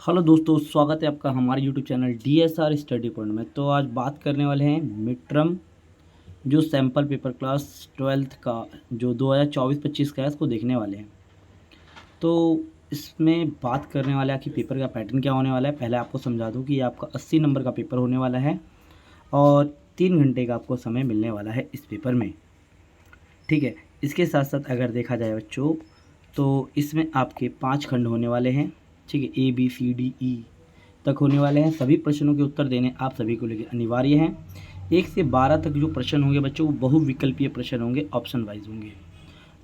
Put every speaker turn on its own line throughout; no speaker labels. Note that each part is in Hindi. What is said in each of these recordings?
हेलो दोस्तों, स्वागत है आपका हमारे YouTube channel DSR study point में। तो आज बात करने वाले हैं मिड टर्म जो सैम्पल पेपर क्लास 12th का जो 2024-25 का है, इसको देखने वाले हैं। तो इसमें बात करने वाले हैं कि पेपर का पैटर्न क्या होने वाला है। पहले आपको समझा दूं कि ये आपका 80 नंबर का पेपर होने वाला है और 3 घंटे का आपको समय मिलने वाला है इस पेपर में। ठीक है, इसके साथ साथ अगर देखा जाए बच्चों, तो इसमें आपके 5 खंड होने वाले हैं। ठीक है, ABCDE तक होने वाले हैं। सभी प्रश्नों के उत्तर देने आप सभी को लेकर अनिवार्य हैं। 1 से 12 तक जो प्रश्न होंगे बच्चों, वो बहुविकल्पीय प्रश्न होंगे, ऑप्शन वाइज होंगे।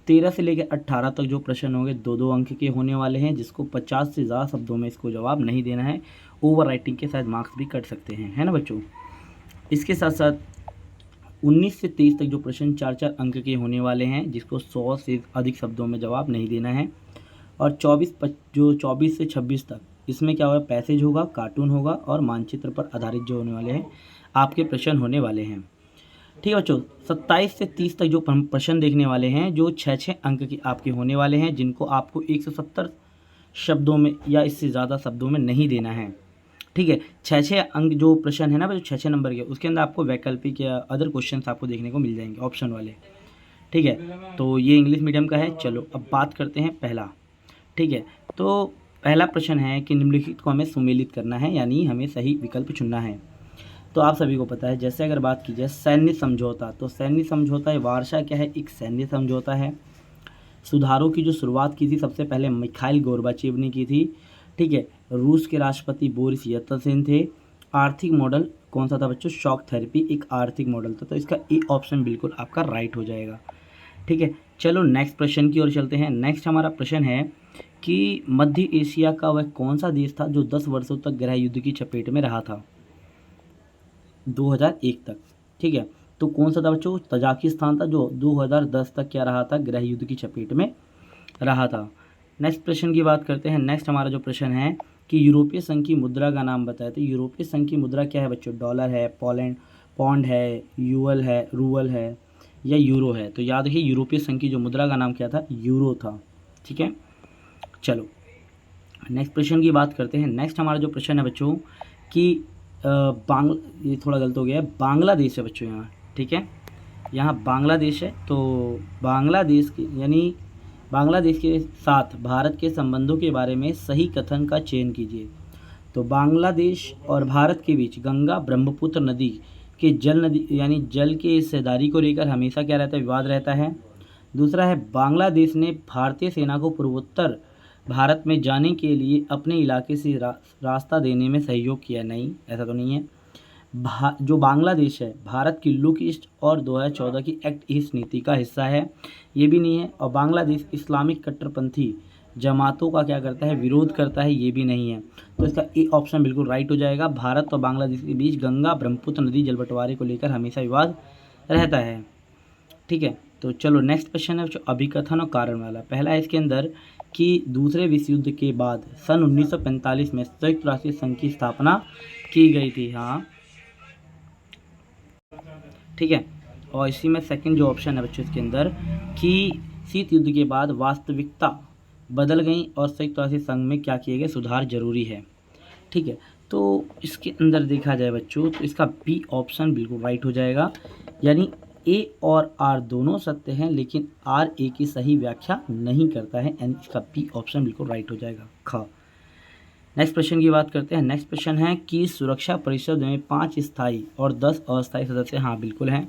13 से लेकर 18 तक जो प्रश्न होंगे 2-2 अंक के होने वाले हैं, जिसको 50 से ज़्यादा शब्दों में इसको जवाब नहीं देना है। ओवर राइटिंग के साथ मार्क्स भी कट सकते हैं, है ना बच्चों। इसके साथ साथ 19 से 23 तक जो प्रश्न 4-4 अंक के होने वाले हैं, जिसको 100 से अधिक शब्दों में जवाब नहीं देना है। और 24 से 26 तक इसमें क्या होगा, पैसेज होगा, कार्टून होगा और मानचित्र पर आधारित जो होने वाले हैं आपके प्रश्न होने वाले हैं। ठीक है बच्चों, 27 से 30 तक जो प्रश्न देखने वाले हैं, जो 6-6 अंक के आपके होने वाले हैं, जिनको आपको 170 शब्दों में या इससे ज़्यादा शब्दों में नहीं देना है। ठीक है, 6-6 अंक जो प्रश्न है ना बच्चों, 6-6 नंबर के, उसके अंदर आपको वैकल्पिक या अदर क्वेश्चंस आपको देखने को मिल जाएंगे, ऑप्शन वाले। ठीक है, तो ये इंग्लिश मीडियम का है। चलो अब बात करते हैं पहला। ठीक है, तो पहला प्रश्न है कि निम्नलिखित को हमें सुमेलित करना है, यानी हमें सही विकल्प चुनना है। तो आप सभी को पता है, जैसे अगर बात की जाए सैन्य समझौता, तो सैन्य समझौता वार्सा क्या है, एक सैन्य समझौता है। सुधारों की जो शुरुआत की थी सबसे पहले मिखाइल गोर्बाचेव ने की थी। ठीक है, रूस के राष्ट्रपति बोरिस येल्त्सिन थे। आर्थिक मॉडल कौन सा था बच्चों, शॉक थेरेपी एक आर्थिक मॉडल था। तो इसका ए ऑप्शन बिल्कुल आपका राइट हो जाएगा। ठीक है, चलो नेक्स्ट प्रश्न की ओर चलते हैं। नेक्स्ट हमारा प्रश्न है कि मध्य एशिया का वह कौन सा देश था जो 10 वर्षों तक गृह युद्ध की चपेट में रहा था, 2001 तक। ठीक है, तो कौन सा था बच्चों, तजाकिस्तान था, जो 2010 तक क्या रहा था, गृह युद्ध की चपेट में रहा था। नेक्स्ट प्रश्न की बात करते हैं। नेक्स्ट हमारा जो प्रश्न है कि यूरोपीय संघ की मुद्रा का नाम बताए। तो यूरोपीय संघ की मुद्रा क्या है बच्चों, डॉलर है, पौंड है, यूएल है, रूबल है या यूरो है। तो याद रखिए, यूरोपीय संघ की जो मुद्रा का नाम क्या था, यूरो था। ठीक है, चलो नेक्स्ट प्रश्न की बात करते हैं। नेक्स्ट हमारा जो प्रश्न है बच्चों कि ये थोड़ा गलत हो गया है, बांग्लादेश है बच्चों यहाँ। ठीक है, यहाँ बांग्लादेश है। तो बांग्लादेश के यानी बांग्लादेश के साथ भारत के संबंधों के बारे में सही कथन का चयन कीजिए। तो बांग्लादेश और भारत के बीच गंगा ब्रह्मपुत्र नदी के जल नदी यानी जल के हिस्सेदारी को लेकर हमेशा क्या रहता है, विवाद रहता है। दूसरा है, बांग्लादेश ने भारतीय सेना को पूर्वोत्तर भारत में जाने के लिए अपने इलाके से रास्ता देने में सहयोग किया। नहीं, ऐसा तो नहीं है। जो बांग्लादेश है भारत की लुक ईस्ट और 2014 की एक्ट ईस्ट नीति का हिस्सा है, ये भी नहीं है। और बांग्लादेश इस्लामिक कट्टरपंथी जमातों का क्या करता है, विरोध करता है, ये भी नहीं है। तो इसका ए ऑप्शन बिल्कुल राइट हो जाएगा। भारत और बांग्लादेश के बीच गंगा ब्रह्मपुत्र नदी जल बंटवारे को लेकर हमेशा विवाद रहता है। ठीक है, तो चलो नेक्स्ट क्वेश्चन है जो अभिकथन और कारण वाला। पहला है इसके अंदर कि दूसरे विश्व युद्ध के बाद सन 1945 में संयुक्त राष्ट्र संघ की स्थापना की गई थी। हाँ, ठीक है, और इसी में सेकंड जो ऑप्शन है बच्चों इसके अंदर कि शीत युद्ध के बाद वास्तविकता बदल गई और संयुक्त राष्ट्र संघ में क्या किए गए सुधार जरूरी है। ठीक है, तो इसके अंदर देखा जाए बच्चों, तो इसका बी ऑप्शन बिल्कुल राइट हो जाएगा। यानी ए और आर दोनों सत्य हैं, लेकिन आर ए की सही व्याख्या नहीं करता है, यानी इसका बी ऑप्शन बिल्कुल राइट हो जाएगा, ख। नेक्स्ट प्रश्न की बात करते हैं। नेक्स्ट प्रश्न है कि सुरक्षा परिषद में 5 स्थायी और 10 अस्थायी सदस्य। हाँ बिल्कुल हैं।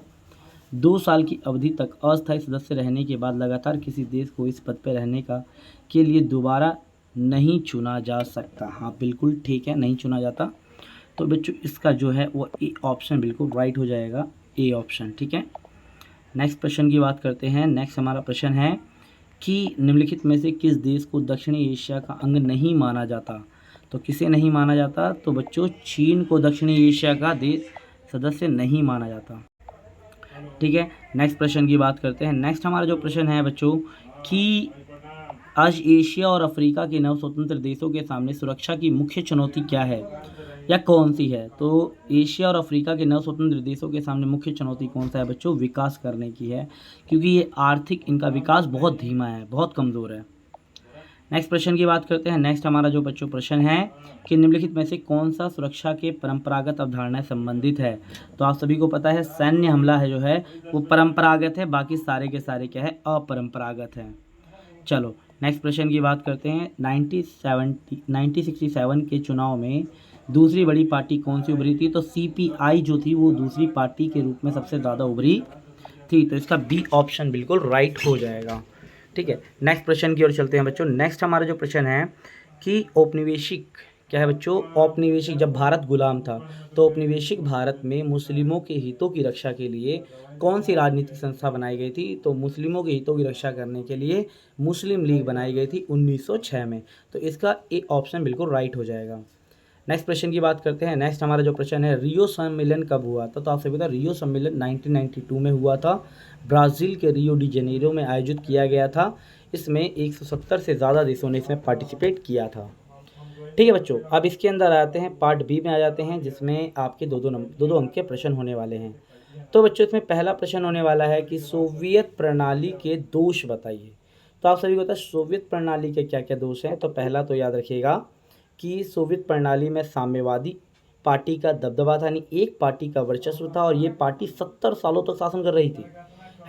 2 साल की अवधि तक अस्थायी सदस्य रहने के बाद लगातार किसी देश को इस पद पर रहने का के लिए दोबारा नहीं चुना जा सकता। हाँ बिल्कुल ठीक है, नहीं चुना जाता। तो बच्चों इसका जो है वो ए ऑप्शन बिल्कुल राइट हो जाएगा, ए ऑप्शन। ठीक है, नेक्स्ट प्रश्न की बात करते हैं। नेक्स्ट हमारा प्रश्न है कि निम्नलिखित में से किस देश को दक्षिणी एशिया का अंग नहीं माना जाता। तो किसे नहीं माना जाता, तो बच्चों चीन को दक्षिणी एशिया का देश सदस्य नहीं माना जाता। ठीक है, नेक्स्ट प्रश्न की बात करते हैं। नेक्स्ट हमारा जो प्रश्न है बच्चों कि आज एशिया और अफ्रीका के नव स्वतंत्र देशों के सामने सुरक्षा की मुख्य चुनौती क्या है या कौन सी है। तो एशिया और अफ्रीका के नव स्वतंत्र देशों के सामने मुख्य चुनौती कौन सा है बच्चों, विकास करने की है, क्योंकि ये आर्थिक इनका विकास बहुत धीमा है, बहुत कमज़ोर है। नेक्स्ट प्रश्न की बात करते हैं। नेक्स्ट हमारा जो बच्चों प्रश्न है कि निम्नलिखित में से कौन सा सुरक्षा के परंपरागत अवधारणाएं संबंधित है। तो आप सभी को पता है सैन्य हमला है जो है वो परंपरागत है, बाकी सारे के सारे क्या है अपरंपरागत है। चलो नेक्स्ट प्रश्न की बात करते हैं। 1967 के चुनाव में दूसरी बड़ी पार्टी कौन सी उभरी थी। तो CPI जो थी वो दूसरी पार्टी के रूप में सबसे ज़्यादा उभरी थी। तो इसका बी ऑप्शन बिल्कुल राइट हो जाएगा। ठीक है, नेक्स्ट प्रश्न की ओर चलते हैं बच्चों। नेक्स्ट हमारा जो प्रश्न है कि औपनिवेशिक क्या है बच्चों, औपनिवेशिक जब भारत गुलाम था तो औपनिवेशिक भारत में मुस्लिमों के हितों की रक्षा के लिए कौन सी राजनीतिक संस्था बनाई गई थी। तो मुस्लिमों के हितों की रक्षा करने के लिए मुस्लिम लीग बनाई गई थी 1906 में। तो इसका ए ऑप्शन बिल्कुल राइट हो जाएगा। नेक्स्ट प्रश्न की बात करते हैं। नेक्स्ट हमारा जो प्रश्न है रियो सम्मेलन कब हुआ था। तो आपसे पता रियो सम्मेलन 1992 में हुआ था। ब्राज़ील के रियो डी जेनेरो में आयोजित किया गया था। इसमें 170 से ज़्यादा देशों ने इसमें पार्टिसिपेट किया था। ठीक है बच्चों, अब इसके अंदर आते हैं पार्ट बी में आ जाते हैं, जिसमें आपके दो अंक के प्रश्न होने वाले हैं। तो बच्चों इसमें पहला प्रश्न होने वाला है कि सोवियत प्रणाली के दोष बताइए। तो आप सभी को पता है सोवियत प्रणाली के क्या क्या दोष हैं। तो पहला तो याद रखिएगा कि सोवियत प्रणाली में साम्यवादी पार्टी का दबदबा था, यानी एक पार्टी का वर्चस्व था और ये पार्टी 70 सालों तक शासन कर रही थी,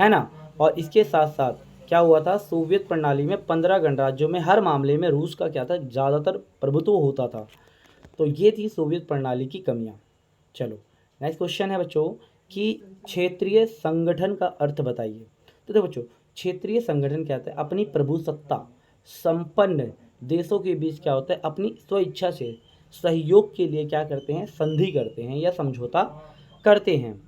है ना। और इसके साथ साथ क्या हुआ था, सोवियत प्रणाली में 15 गणराज्यों में हर मामले में रूस का क्या था, ज़्यादातर प्रभुत्व होता था। तो ये थी सोवियत प्रणाली की कमियां। चलो नेक्स्ट क्वेश्चन है बच्चों कि क्षेत्रीय संगठन का अर्थ बताइए। तो देखो बच्चों क्षेत्रीय संगठन क्या होता है, अपनी प्रभुसत्ता संपन्न देशों के बीच क्या होता है, अपनी स्वेच्छा से सहयोग के लिए क्या करते हैं, संधि करते हैं या समझौता करते हैं।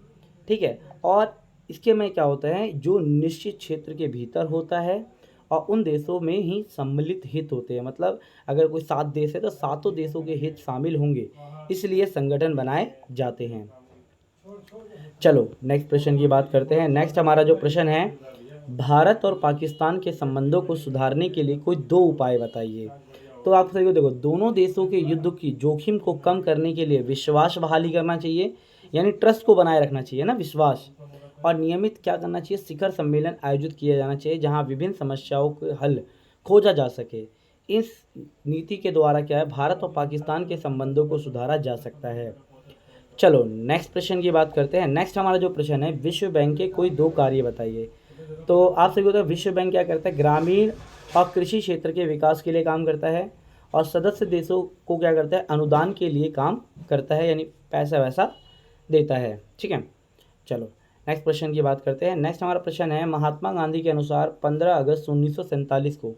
ठीक है, और इसके में क्या होता है, जो निश्चित क्षेत्र के भीतर होता है और उन देशों में ही सम्मिलित हित होते हैं। मतलब अगर कोई 7 देश है तो सातों देशों के हित शामिल होंगे, इसलिए संगठन बनाए जाते हैं। चलो नेक्स्ट प्रश्न की बात करते हैं। नेक्स्ट हमारा जो प्रश्न है, भारत और पाकिस्तान के संबंधों को सुधारने के लिए कोई 2 उपाय बताइए। तो आप सही को देखो, दोनों देशों के युद्ध की जोखिम को कम करने के लिए विश्वास बहाली करना चाहिए, यानी ट्रस्ट को बनाए रखना चाहिए ना, विश्वास। और नियमित क्या करना चाहिए, शिखर सम्मेलन आयोजित किया जाना चाहिए जहां विभिन्न समस्याओं के हल खोजा जा सके। इस नीति के द्वारा क्या है, भारत और पाकिस्तान के संबंधों को सुधारा जा सकता है। चलो नेक्स्ट प्रश्न की बात करते हैं। नेक्स्ट हमारा जो प्रश्न है, विश्व बैंक के कोई 2 कार्य बताइए। तो आप सभी को पता है विश्व बैंक क्या करता है, ग्रामीण और कृषि क्षेत्र के विकास के लिए काम करता है और सदस्य देशों को क्या करता है, अनुदान के लिए काम करता है, यानी पैसा वैसा देता है। ठीक है, चलो नेक्स्ट प्रश्न की बात करते हैं। नेक्स्ट हमारा प्रश्न है, महात्मा गांधी के अनुसार 15 अगस्त 1947 को,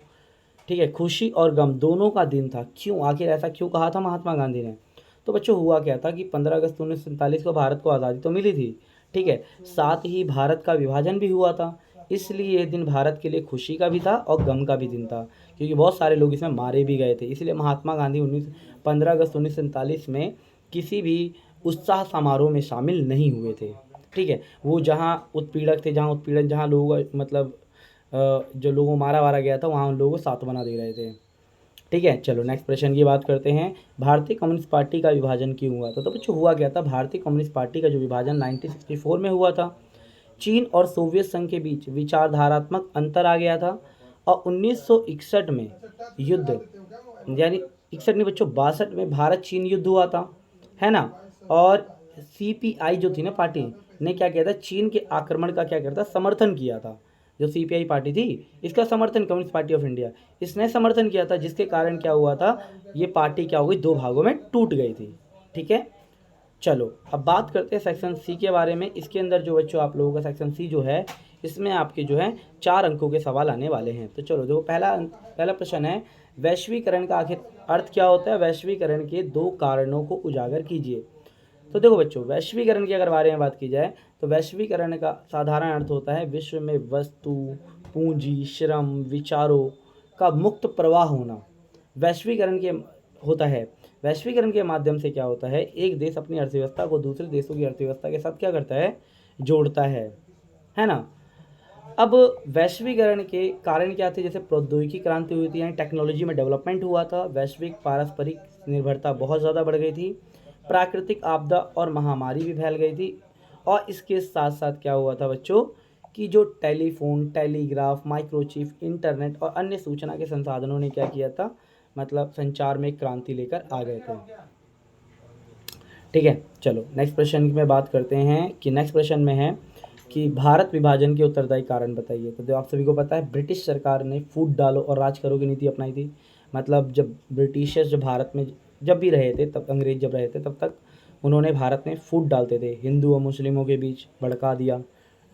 ठीक है, खुशी और गम दोनों का दिन था। क्यों, आखिर ऐसा क्यों कहा था महात्मा गांधी ने। तो बच्चों हुआ क्या था कि 15 अगस्त 1947 को भारत को आज़ादी तो मिली थी, ठीक है, साथ ही भारत का विभाजन भी हुआ था, इसलिए ये दिन भारत के लिए खुशी का भी था और गम का भी दिन था, क्योंकि बहुत सारे लोग इसमें मारे भी गए थे। इसलिए महात्मा गांधी 15 अगस्त 1947 में किसी भी उत्साह समारोह में शामिल नहीं हुए थे। ठीक है, वो जहाँ उत्पीड़क थे, जहाँ लोगों मतलब जो लोगों को मारा वारा गया था, वहाँ उन लोगों को सांत्वना दे रहे थे। ठीक है, चलो नेक्स्ट प्रश्न की बात करते हैं। भारतीय कम्युनिस्ट पार्टी का विभाजन क्यों हुआ था। तो बच्चों हुआ क्या था, भारतीय कम्युनिस्ट पार्टी का जो विभाजन 1964 में हुआ था, चीन और सोवियत संघ के बीच विचारधारात्मक अंतर आ गया था और 1961 में युद्ध, यानी 61 नहीं बच्चों 62 में भारत चीन युद्ध हुआ था, है ना। और CPI जो थी ना पार्टी ने क्या किया था, चीन के आक्रमण का क्या करता समर्थन किया था। जो CPI पार्टी थी इसका समर्थन कम्युनिस्ट पार्टी ऑफ इंडिया इसने समर्थन किया था, जिसके कारण क्या हुआ था, ये पार्टी क्या हो गई, 2 भागों में टूट गई थी। ठीक है, चलो अब बात करते हैं सेक्शन सी के बारे में। इसके अंदर जो बच्चों आप लोगों का सेक्शन सी जो है, इसमें आपके जो है 4 अंकों के सवाल आने वाले हैं। तो चलो देखो पहला प्रश्न है, वैश्वीकरण का आखिर अर्थ क्या होता है, वैश्वीकरण के 2 कारणों को उजागर कीजिए। तो देखो बच्चों वैश्वीकरण के अगर बारे में बात की जाए तो वैश्वीकरण का साधारण अर्थ होता है विश्व में वस्तु, पूंजी, श्रम, विचारों का मुक्त प्रवाह होना। वैश्वीकरण के होता है, वैश्वीकरण के माध्यम से क्या होता है, एक देश अपनी अर्थव्यवस्था को दूसरे देशों की अर्थव्यवस्था के साथ क्या करता है, जोड़ता है ना। अब वैश्वीकरण के कारण क्या थे, जैसे प्रौद्योगिकी क्रांति हुई थी, यानी टेक्नोलॉजी में डेवलपमेंट हुआ था, वैश्विक पारस्परिक निर्भरता बहुत ज़्यादा बढ़ गई थी, प्राकृतिक आपदा और महामारी भी फैल गई थी, और इसके साथ साथ क्या हुआ था बच्चों कि जो टेलीफोन, टेलीग्राफ, माइक्रोचिप, इंटरनेट और अन्य सूचना के संसाधनों ने क्या किया था, मतलब संचार में एक क्रांति लेकर आ गए थे। ठीक है, चलो नेक्स्ट प्रश्न में बात करते हैं कि नेक्स्ट प्रश्न में है कि भारत विभाजन के उत्तरदायी कारण बताइए। तो आप सभी को पता है ब्रिटिश सरकार ने फूट डालो और राज करो की नीति अपनाई थी। मतलब जब ब्रिटिशर्स जब भारत में जब भी रहे थे, तब अंग्रेज जब रहे थे, तब तक उन्होंने भारत में फूट डालते थे, हिंदू और मुस्लिमों के बीच भड़का दिया,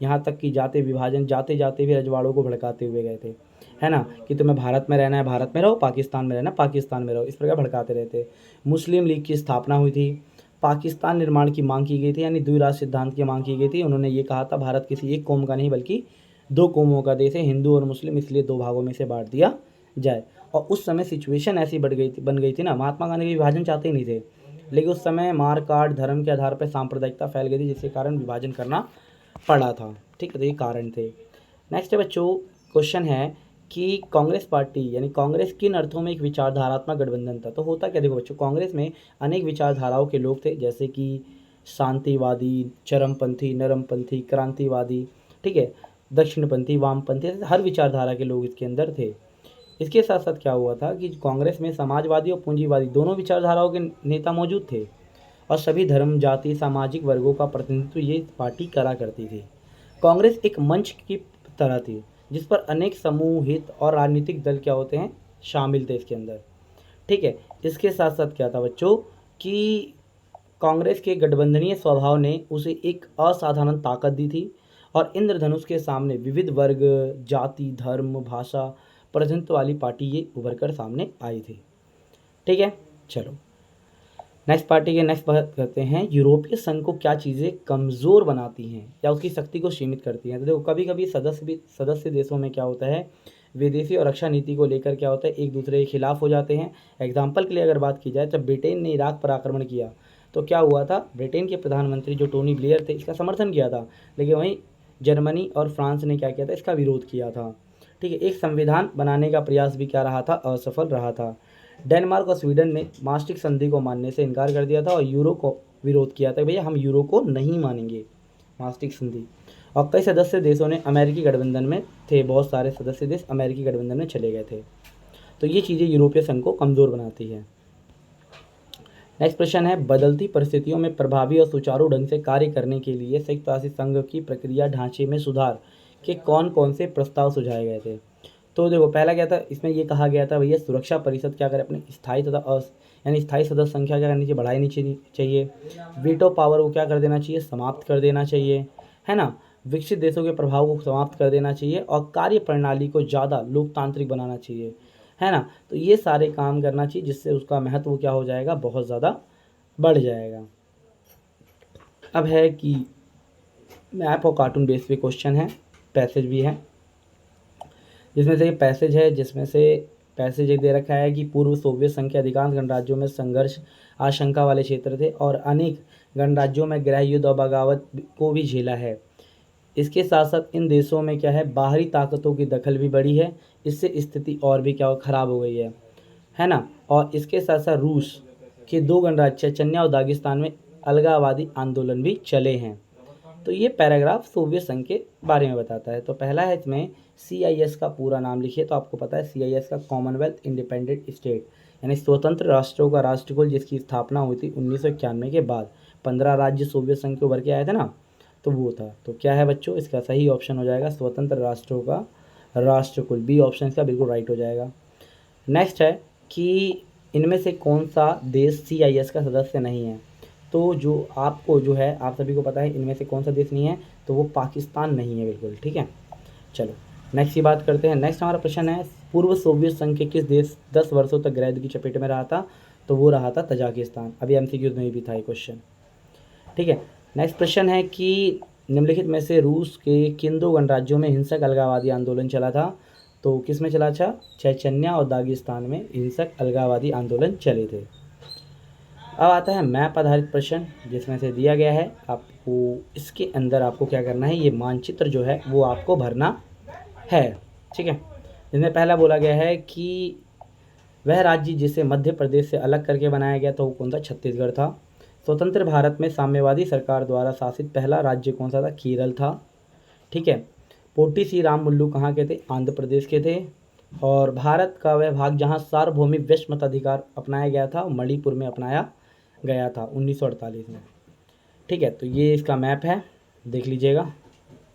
यहाँ तक कि जाते विभाजन जाते जाते भी रजवाड़ों को भड़काते हुए गए थे, है ना, कि तुम्हें भारत में रहना है भारत में रहो, पाकिस्तान में रहना पाकिस्तान में रहो, इस प्रकार भड़काते रहते। मुस्लिम लीग की स्थापना हुई थी, पाकिस्तान निर्माण की मांग की गई थी, यानी द्विराष्ट्र सिद्धांत की मांग की गई थी। उन्होंने ये कहा था भारत किसी एक कौम का नहीं बल्कि दो कौमों का देश है, हिंदू और मुस्लिम, इसलिए दो भागों में से बांट दिया जाए। और उस समय सिचुएशन ऐसी बन गई थी ना, महात्मा गांधी के विभाजन चाहते ही नहीं थे, लेकिन उस समय मार काट धर्म के आधार पर सांप्रदायिकता फैल गई थी, जिसके कारण विभाजन करना पड़ा था। ठीक है, तो ये कारण थे। नेक्स्ट है बच्चों, क्वेश्चन है कि कांग्रेस पार्टी यानी कांग्रेस किन अर्थों में एक विचारधारात्मक गठबंधन था। तो होता क्या, देखो बच्चों, कांग्रेस में अनेक विचारधाराओं के लोग थे, जैसे कि शांतिवादी, चरमपंथी, नरमपंथी, क्रांतिवादी, ठीक है, दक्षिणपंथी, वामपंथी, हर विचारधारा के लोग इसके अंदर थे। इसके साथ साथ क्या हुआ था कि कांग्रेस में समाजवादी और पूंजीवादी दोनों विचारधाराओं के नेता मौजूद थे, और सभी धर्म, जाति, सामाजिक वर्गों का प्रतिनिधित्व ये पार्टी करा करती थी। कांग्रेस एक मंच की तरह थी जिस पर अनेक समूह, हित और राजनीतिक दल क्या होते हैं, शामिल थे इसके अंदर। ठीक है, इसके साथ साथ क्या था बच्चों कि कांग्रेस के गठबंधनीय स्वभाव ने उसे एक असाधारण ताकत दी थी, और इंद्रधनुष के सामने विविध वर्ग, जाति, धर्म, भाषा, प्रतिनिधित्व वाली पार्टी ये उभर कर सामने आई थी। ठीक है, चलो नेक्स्ट पार्टी के नेक्स्ट बात करते हैं, यूरोपीय संघ को क्या चीज़ें कमज़ोर बनाती हैं या उसकी शक्ति को सीमित करती हैं। तो देखो, कभी कभी सदस्य देशों में क्या होता है, विदेशी और रक्षा नीति को लेकर क्या होता है, एक दूसरे के खिलाफ हो जाते हैं। एग्जाम्पल के लिए अगर बात की जाए, जब ब्रिटेन ने इराक पर आक्रमण किया तो क्या हुआ था, ब्रिटेन के प्रधानमंत्री जो टोनी ब्लेयर थे इसका समर्थन किया था, लेकिन वहीं जर्मनी और फ्रांस ने क्या किया था, इसका विरोध किया था। ठीक है, एक संविधान बनाने का प्रयास भी क्या रहा था, असफल रहा था। डेनमार्क और स्वीडन ने मास्टिक संधि को मानने से इनकार कर दिया था और यूरो को विरोध किया था, भैया हम यूरो को नहीं मानेंगे, मास्टिक संधि। और कई सदस्य देशों ने अमेरिकी गठबंधन में थे, बहुत सारे सदस्य देश अमेरिकी गठबंधन में चले गए थे। तो ये चीज़ें यूरोपीय संघ को कमज़ोर बनाती है। नेक्स्ट प्रश्न है, बदलती परिस्थितियों में प्रभावी और सुचारू ढंग से कार्य करने के लिए संयुक्त राष्ट्र संघ की प्रक्रिया ढांचे में सुधार के कौन कौन से प्रस्ताव सुझाए गए थे। तो देखो, पहला क्या था, इसमें ये कहा गया था भैया सुरक्षा परिषद क्या करे, अपने स्थायी तथा यानी स्थायी सदस्य संख्या क्या करनी चाहिए, बढ़ानी चाहिए। वीटो पावर को क्या कर देना चाहिए, समाप्त कर देना चाहिए, है ना। विकसित देशों के प्रभाव को समाप्त कर देना चाहिए और कार्य प्रणाली को ज़्यादा लोकतांत्रिक बनाना चाहिए, है ना। तो ये सारे काम करना चाहिए, जिससे उसका महत्व क्या हो जाएगा, बहुत ज़्यादा बढ़ जाएगा। अब है कि मैप और कार्टून बेस पे क्वेश्चन है, पैसेज भी है, जिसमें से पैसेज है, जिसमें से पैसेज एक दे रखा है कि पूर्व सोवियत संघ के अधिकांश गणराज्यों में संघर्ष आशंका वाले क्षेत्र थे और अनेक गणराज्यों में गृह युद्ध और बगावत को भी झेला है। इसके साथ साथ इन देशों में क्या है, बाहरी ताकतों की दखल भी बढ़ी है, इससे स्थिति और भी क्या खराब हो गई है ना। और इसके साथ साथ रूस के दो गणराज्य चेचन्या और दागिस्तान में अलगाववादी आंदोलन भी चले हैं। तो ये पैराग्राफ सोवियत संघ के बारे में बताता है। तो पहला है इसमें CIS का पूरा नाम लिखिए। तो आपको पता है CIS का कॉमनवेल्थ इंडिपेंडेंट स्टेट, यानी स्वतंत्र राष्ट्रों का राष्ट्रकुल, जिसकी स्थापना हुई थी 1991 के बाद। 15 राज्य सोवियत संघ के उभर के आए थे ना, तो वो था। तो क्या है बच्चों, इसका सही ऑप्शन हो जाएगा स्वतंत्र राष्ट्रों का राष्ट्रकुल, बी ऑप्शन इसका बिल्कुल राइट हो जाएगा। नेक्स्ट है कि इनमें से कौन सा देश CIS का सदस्य नहीं है। तो जो है आप सभी को पता है इनमें से कौन सा देश नहीं है, तो वो पाकिस्तान नहीं है बिल्कुल। ठीक है, चलो नेक्स्ट की बात करते हैं। नेक्स्ट हमारा प्रश्न है, पूर्व सोवियत संघ के किस देश 10 वर्षों तक गृह युद्ध की चपेट में रहा था। तो वो रहा था तजाकिस्तान। अभी MCQ में भी था ये क्वेश्चन। ठीक है, नेक्स्ट प्रश्न है कि निम्नलिखित में से रूस के किन दो गणराज्यों में हिंसक अलगाववादी आंदोलन चला था। तो किस में चला था, चेचन्या और दागिस्तान में हिंसक अलगाववादी आंदोलन चले थे। अब आता है मैप आधारित प्रश्न, जिसमें से दिया गया है आपको, इसके अंदर आपको क्या करना है, ये मानचित्र जो है वो आपको भरना है। ठीक है, इसमें पहला बोला गया है कि वह राज्य जिसे मध्य प्रदेश से अलग करके बनाया गया था वो कौन था, छत्तीसगढ़ था। स्वतंत्र भारत में साम्यवादी सरकार द्वारा शासित पहला राज्य कौन सा था, केरल था। ठीक है, पोटी श्रीराम मुल्लू कहाँ के थे? आंध्र प्रदेश के थे। और भारत का वह भाग जहाँ सार्वभौमिक वैश्य मताधिकार अपनाया गया था मणिपुर में अपनाया गया था 1948 में। ठीक है, तो ये इसका मैप है, देख लीजिएगा।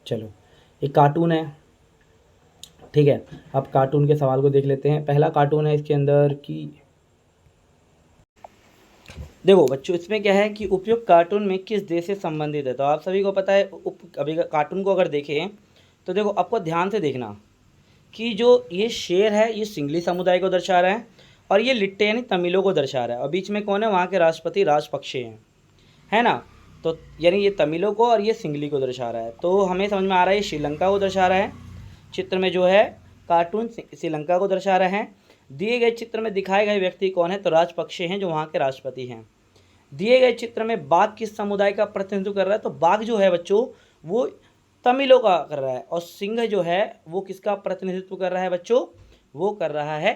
चलो, एक कार्टून है। ठीक है, अब कार्टून के सवाल को देख लेते हैं। पहला कार्टून है इसके अंदर कि देखो बच्चों, इसमें क्या है कि उपयुक्त कार्टून में किस देश से संबंधित है। तो आप सभी को पता है अभी कार्टून को अगर देखें तो देखो आपको ध्यान से देखना कि जो ये शेर है ये सिंगली समुदाय को दर्शा रहा है और ये लिट्टे यानी तमिलों को दर्शा रहा है। और बीच में कौन है? वहाँ के राष्ट्रपति राजपक्षे हैं, है ना। तो यानी ये तमिलों को और ये सिंगली को दर्शा रहा है। तो हमें समझ में आ रहा है ये श्रीलंका को दर्शा रहा है। चित्र में जो है कार्टून श्रीलंका को दर्शा रहा है। दिए गए चित्र में दिखाए गए व्यक्ति कौन है? तो राजपक्षे हैं जो वहाँ के राष्ट्रपति हैं। दिए गए चित्र में बाघ किस समुदाय का प्रतिनिधित्व कर रहा है? तो बाघ जो है बच्चों वो तमिलों का कर रहा है और सिंह जो है वो किसका प्रतिनिधित्व कर रहा है बच्चों? वो कर रहा है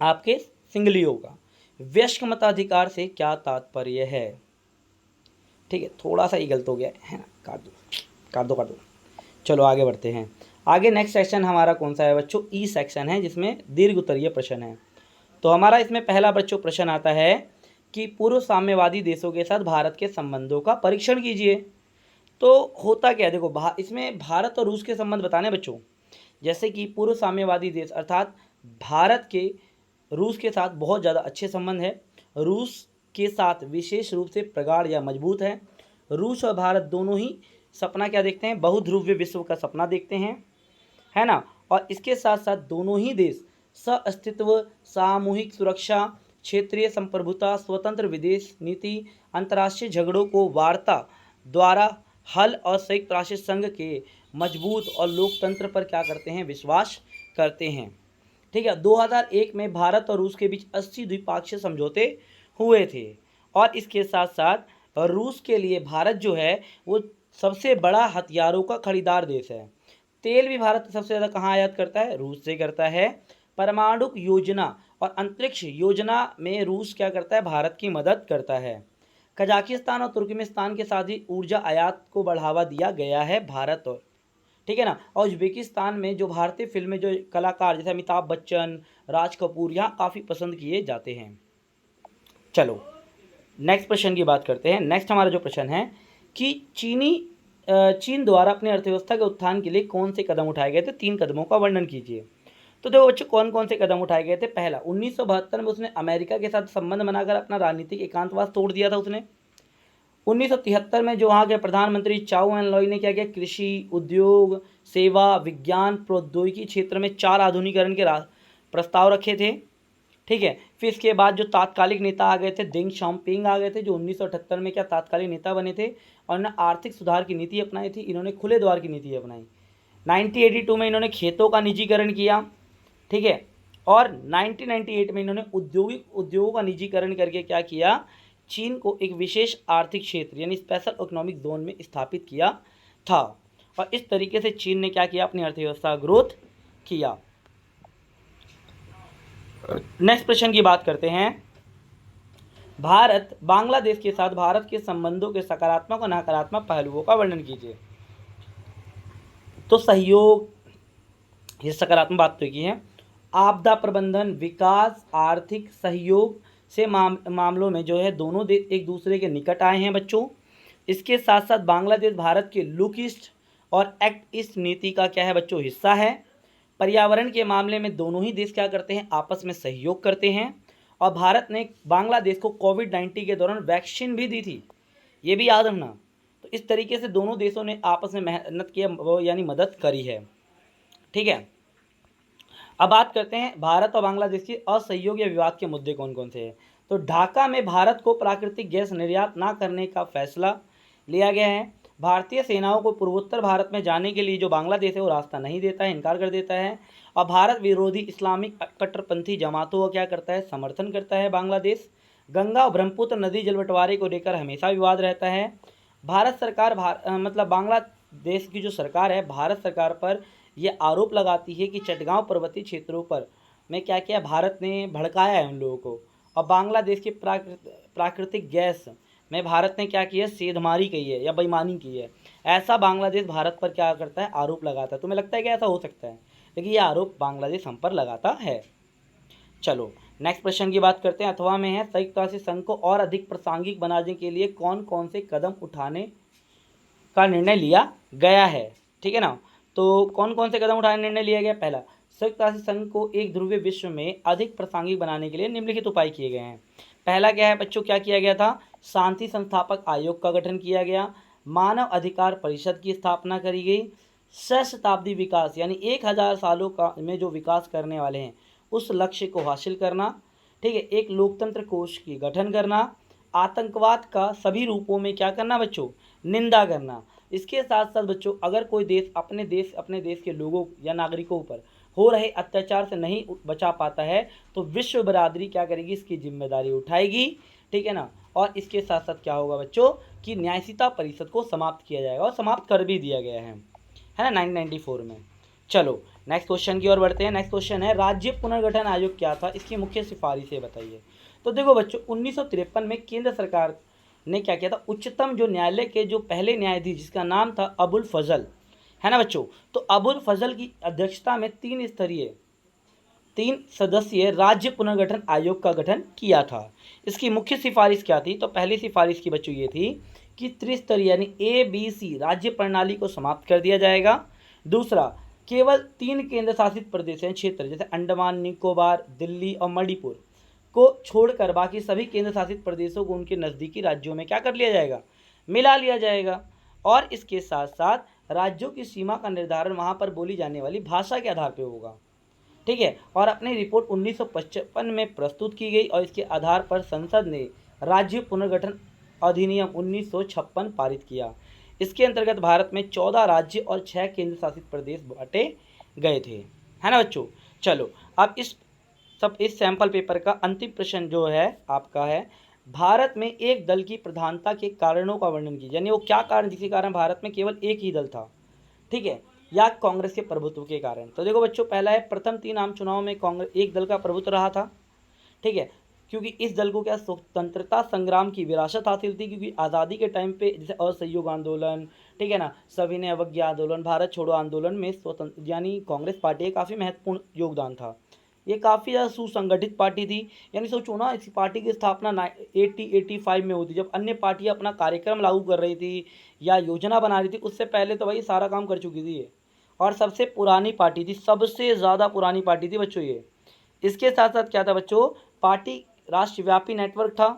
आपके सिंगलियों का। वयस्क मताधिकार से क्या तात्पर्य है? ठीक है, थोड़ा सा ही गलत हो गया है ना, काट दो। चलो आगे बढ़ते हैं। आगे नेक्स्ट सेक्शन हमारा कौन सा है बच्चों? ई सेक्शन है, जिसमें दीर्घ उत्तरीय प्रश्न है। तो हमारा इसमें पहला बच्चों प्रश्न आता है कि पूर्व साम्यवादी देशों के साथ भारत के संबंधों का परीक्षण कीजिए। तो होता क्या है? देखो इसमें भारत और रूस के संबंध बताने बच्चों। जैसे कि पूर्व साम्यवादी देश अर्थात भारत के रूस के साथ बहुत ज़्यादा अच्छे संबंध है। रूस के साथ विशेष रूप से प्रगाढ़ या मजबूत है। रूस और भारत दोनों ही सपना क्या देखते हैं? बहुध्रुवीय विश्व का सपना देखते हैं, है ना। और इसके साथ साथ दोनों ही देश सह-अस्तित्व, सामूहिक सुरक्षा, क्षेत्रीय संप्रभुता, स्वतंत्र विदेश नीति, अंतर्राष्ट्रीय झगड़ों को वार्ता द्वारा हल और संयुक्त राष्ट्र संघ के मजबूत और लोकतंत्र पर क्या करते हैं? विश्वास करते हैं। ठीक है, 2001 में भारत और रूस के बीच 80 द्विपक्षीय समझौते हुए थे। और इसके साथ साथ रूस के लिए भारत जो है वो सबसे बड़ा हथियारों का खरीदार देश है। तेल भी भारत सबसे ज़्यादा कहाँ आयात करता है? रूस से करता है। परमाणु योजना और अंतरिक्ष योजना में रूस क्या करता है? भारत की मदद करता है। कजाकिस्तान और तुर्कमेनिस्तान के साथ ही ऊर्जा आयात को बढ़ावा दिया गया है भारत और, ठीक है ना। और उज्बेकिस्तान में जो भारतीय फिल्में जो कलाकार जैसे अमिताभ बच्चन, राज कपूर यहाँ काफ़ी पसंद किए जाते हैं। चलो नेक्स्ट प्रश्न की बात करते हैं। नेक्स्ट हमारा जो प्रश्न है कि चीन द्वारा अपनी अर्थव्यवस्था के उत्थान के लिए कौन से कदम उठाए गए थे? 3 कदमों का वर्णन कीजिए। तो देखो बच्चों कौन कौन से कदम उठाए गए थे। पहला, 1972 में उसने अमेरिका के साथ संबंध बनाकर अपना राजनीतिक एकांतवास तोड़ दिया था उसने। 1973 में जो वहाँ के प्रधानमंत्री चाउ एन लॉय ने क्या किया? कृषि, उद्योग, सेवा, विज्ञान, प्रौद्योगिकी क्षेत्र में 4 आधुनिकीकरण के प्रस्ताव रखे थे। ठीक है, फिर इसके बाद जो तात्कालिक नेता आ गए थे, देंग शाओपिंग आ गए थे, जो 1978 में क्या तात्कालिक नेता बने थे और इन्होंने आर्थिक सुधार की नीति अपनाई थी। इन्होंने खुले द्वार की नीति अपनाई। 1982 में इन्होंने खेतों का निजीकरण किया। ठीक है, और 1998 में इन्होंने उद्योगों का निजीकरण करके क्या किया? चीन को एक विशेष आर्थिक क्षेत्र यानी स्पेशल इकोनॉमिक जोन में स्थापित किया था। और इस तरीके से चीन ने क्या किया? अपनी अर्थव्यवस्था ग्रोथ किया। नेक्स्ट प्रश्न की बात करते हैं। भारत बांग्लादेश के साथ भारत के संबंधों के सकारात्मक और नकारात्मक पहलुओं का वर्णन कीजिए। तो सहयोग, ये सकारात्मक बात तो की है। आपदा प्रबंधन, विकास, आर्थिक सहयोग से मामलों में जो है दोनों देश एक दूसरे के निकट आए हैं बच्चों। इसके साथ साथ बांग्लादेश भारत के लुक ईस्ट और एक्ट ईस्ट नीति का क्या है बच्चों? हिस्सा है। पर्यावरण के मामले में दोनों ही देश क्या करते हैं? आपस में सहयोग करते हैं। और भारत ने बांग्लादेश को कोविड-19 के दौरान वैक्सीन भी दी थी, ये भी याद रखना। तो इस तरीके से दोनों देशों ने आपस में मेहनत की यानी मदद करी है। ठीक है, अब बात करते हैं भारत और बांग्लादेश की असहयोग या विवाद के मुद्दे कौन कौन से हैं। तो ढाका में भारत को प्राकृतिक गैस निर्यात न करने का फैसला लिया गया है। भारतीय सेनाओं को पूर्वोत्तर भारत में जाने के लिए जो बांग्लादेश है वो रास्ता नहीं देता है, इनकार कर देता है। और भारत विरोधी इस्लामिक कट्टरपंथी जमातों का क्या करता है? समर्थन करता है बांग्लादेश। गंगा और ब्रह्मपुत्र नदी जल बंटवारे को लेकर हमेशा विवाद रहता है। भारत सरकार मतलब बांग्लादेश की जो सरकार है भारत सरकार पर यह आरोप लगाती है कि चटगांव पर्वतीय क्षेत्रों पर में क्या किया? भारत ने भड़काया है उन लोगों को। और बांग्लादेश के प्राकृतिक गैस में भारत ने क्या किया, सेंधमारी की है या बेईमानी की है, ऐसा बांग्लादेश भारत पर क्या करता है, आरोप लगाता है। तुम्हें लगता है कि ऐसा हो सकता है, लेकिन ये आरोप बांग्लादेश हम पर लगाता है। चलो नेक्स्ट प्रश्न की बात करते हैं। अथवा में है, संयुक्त राष्ट्र संघ को और अधिक प्रासंगिक बनाने के लिए कौन कौन से कदम उठाने का निर्णय लिया गया है। ठीक है ना, तो कौन कौन से कदम उठाने का निर्णय लिया गया। पहला, संयुक्त राष्ट्र संघ को एक ध्रुवीय विश्व में अधिक प्रासंगिक बनाने के लिए निम्नलिखित उपाय किए गए हैं। पहला क्या है बच्चों, क्या किया गया था, शांति संस्थापक आयोग का गठन किया गया, मानव अधिकार परिषद की स्थापना करी गई, सहस्त्राब्दी विकास यानी 1000 सालों का में जो विकास करने वाले हैं उस लक्ष्य को हासिल करना, ठीक है, एक लोकतंत्र कोष की गठन करना, आतंकवाद का सभी रूपों में क्या करना बच्चों, निंदा करना। इसके साथ साथ बच्चों, अगर कोई देश अपने देश के लोगों या नागरिकों पर हो रहे अत्याचार से नहीं बचा पाता है तो विश्व बरादरी क्या करेगी, इसकी जिम्मेदारी उठाएगी। ठीक है ना, और इसके साथ साथ क्या होगा बच्चों कि न्यायशीता परिषद को समाप्त किया जाएगा, और समाप्त कर भी दिया गया है ना 1994 में। चलो नेक्स्ट क्वेश्चन की ओर बढ़ते हैं। नेक्स्ट क्वेश्चन है, राज्य पुनर्गठन आयोग क्या था, इसकी मुख्य सिफारिशें बताइए। तो देखो बच्चों, 1953 में केंद्र सरकार ने क्या किया था, उच्चतम जो न्यायालय के जो पहले न्यायाधीश जिसका नाम था अबुल फजल, है ना बच्चों, तो अबुल फजल की अध्यक्षता में 3 सदस्यीय राज्य पुनर्गठन आयोग का गठन किया था। इसकी मुख्य सिफारिश क्या थी, तो पहली सिफारिश की बच्चों ये थी कि त्रिस्तरीय यानी ABC राज्य प्रणाली को समाप्त कर दिया जाएगा। दूसरा, केवल 3 केंद्र शासित प्रदेश हैं, क्षेत्र जैसे अंडमान निकोबार, दिल्ली और मणिपुर को छोड़कर बाकी सभी केंद्र शासित प्रदेशों को उनके नज़दीकी राज्यों में क्या कर लिया जाएगा, मिला लिया जाएगा। और इसके साथ साथ राज्यों की सीमा का निर्धारण वहाँ पर बोली जाने वाली भाषा के आधार पर होगा। ठीक है, और अपनी रिपोर्ट 1955 में प्रस्तुत की गई और इसके आधार पर संसद ने राज्य पुनर्गठन अधिनियम 1956 पारित किया। इसके अंतर्गत भारत में 14 राज्य और 6 केंद्र शासित प्रदेश बांटे गए थे, है ना बच्चों। चलो अब इस सैंपल पेपर का अंतिम प्रश्न जो है आपका है, भारत में एक दल की प्रधानता के कारणों का वर्णन कीजिए, यानी वो क्या कारण जिसके कारण भारत में केवल एक ही दल था, ठीक है, या कांग्रेस के प्रभुत्व के कारण। तो देखो बच्चों, पहला है, प्रथम 3 आम चुनाव में कांग्रेस एक दल का प्रभुत्व रहा था। ठीक है, क्योंकि इस दल को क्या स्वतंत्रता संग्राम की विरासत हासिल थी, क्योंकि आज़ादी के टाइम पे जैसे असहयोग आंदोलन, ठीक है ना, सविनय अवज्ञा आंदोलन, भारत छोड़ो आंदोलन में स्वतंत्र यानी कांग्रेस पार्टी का काफ़ी महत्वपूर्ण योगदान था। ये काफ़ी ज़्यादा सुसंगठित पार्टी थी, यानी सोचो ना, इस पार्टी की स्थापना 85 में हुई थी, जब अन्य पार्टियाँ अपना कार्यक्रम लागू कर रही थी या योजना बना रही थी, उससे पहले तो भाई सारा काम कर चुकी थी ये, और सबसे पुरानी पार्टी थी, सबसे ज़्यादा पुरानी पार्टी थी बच्चों ये। इसके साथ साथ क्या था बच्चों, पार्टी राष्ट्रव्यापी नेटवर्क था।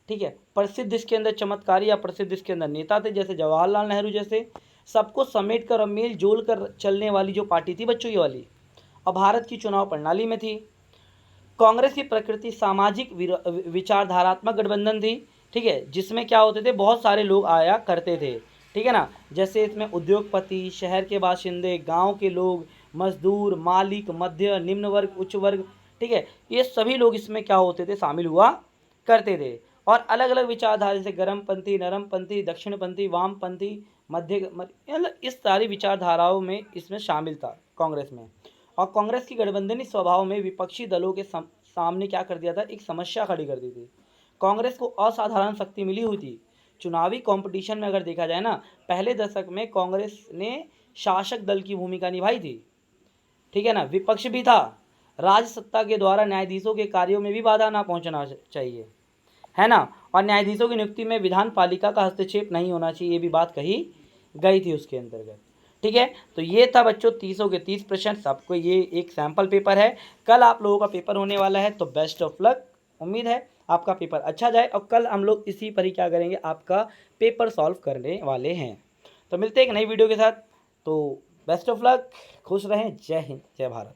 ठीक है, प्रसिद्ध इसके अंदर चमत्कारी या प्रसिद्ध इसके अंदर नेता थे, जैसे जवाहरलाल नेहरू जैसे, सबको समेट कर और मेल जोल कर चलने वाली जो पार्टी थी बच्चों ये वाली, और भारत की चुनाव प्रणाली में थी। कांग्रेस की प्रकृति सामाजिक विचारधारात्मक गठबंधन थी। ठीक है, जिसमें क्या होते थे, बहुत सारे लोग आया करते थे। ठीक है ना, जैसे इसमें उद्योगपति, शहर के बाशिंदे, गांव के लोग, मजदूर, मालिक, मध्य, निम्न वर्ग, उच्च वर्ग, ठीक है, ये सभी लोग इसमें क्या होते थे, शामिल हुआ करते थे। और अलग अलग विचारधारा जैसे गर्मपंथी, नरमपंथी, दक्षिणपंथी, वामपंथी, मतलब इस सारी विचारधाराओं में इसमें शामिल था कांग्रेस में। और कांग्रेस की गठबंधनी स्वभाव में विपक्षी दलों के सामने क्या कर दिया था, एक समस्या खड़ी कर दी थी। कांग्रेस को असाधारण शक्ति मिली हुई थी। चुनावी कंपटीशन में अगर देखा जाए ना, पहले दशक में कांग्रेस ने शासक दल की भूमिका निभाई थी। ठीक है ना, विपक्ष भी था, राज्य सत्ता के द्वारा न्यायाधीशों के कार्यों में भी बाधा ना पहुंचना चाहिए, है ना, और न्यायाधीशों की नियुक्ति में विधान पालिका का हस्तक्षेप नहीं होना चाहिए, ये भी बात कही गई थी उसके अंतर्गत। ठीक है, तो ये था बच्चों 30 के 30 प्रश्न। सबको ये एक सैम्पल पेपर है, कल आप लोगों का पेपर होने वाला है, तो बेस्ट ऑफ लक। उम्मीद है आपका पेपर अच्छा जाए, और कल हम लोग इसी पर ही क्या करेंगे, आपका पेपर सॉल्व करने वाले हैं। तो मिलते हैं एक नई वीडियो के साथ, तो बेस्ट ऑफ लक, खुश रहें, जय हिंद, जय भारत।